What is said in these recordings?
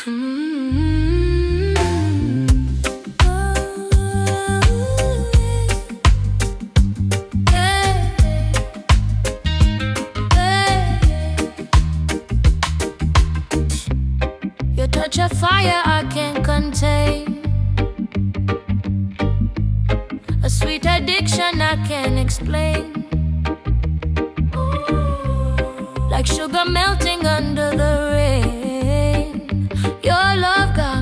Your touch of fire I can't contain, a sweet addiction I can't explain. Like sugar melting under the rain. Your love got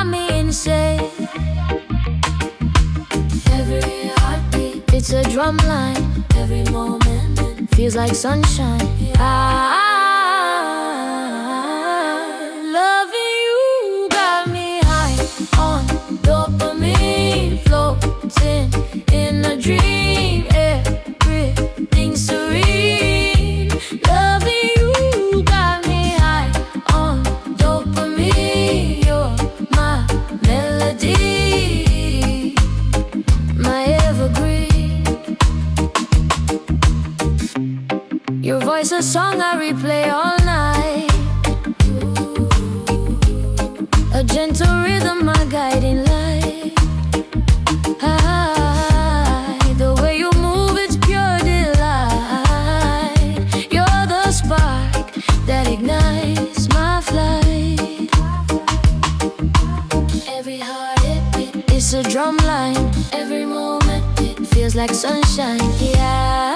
me insane. Every heartbeat, it's a drum line. Every moment feels like sunshine. Loving you got me high on dopamine, floating in a dream. Everything's serene. Loving you got me high on dopamine. You're my melody, my evergreen. Your voice a song I replay all night, a gentle rhythm, my guiding light. The way you move, it's pure delight. You're the spark that ignites my flight. Every heart it beat, it's a drum line. Every moment it feels like sunshine. Yeah.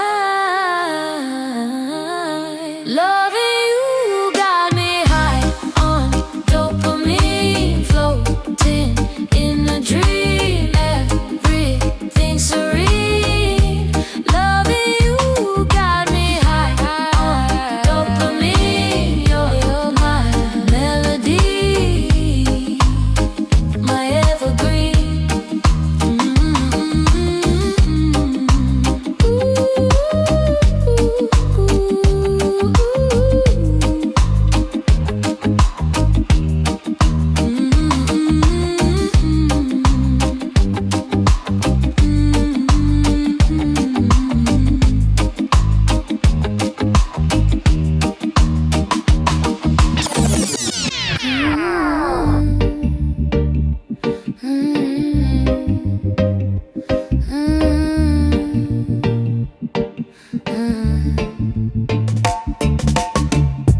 Loving you got me high on dopamine, floating in a dream. Everything's serene. Loving you got me high on dopamine. You're my melody, my evergreen.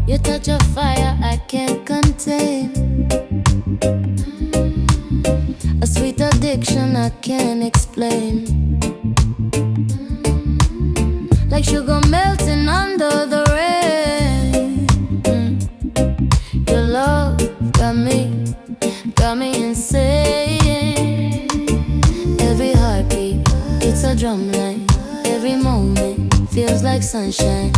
Your touch of fire I can't contain, a sweet addiction I can't explain. Like sugar melting under the rain. Your love got me insane. Every heartbeat, it's a drum line. Every moment feels like sunshine.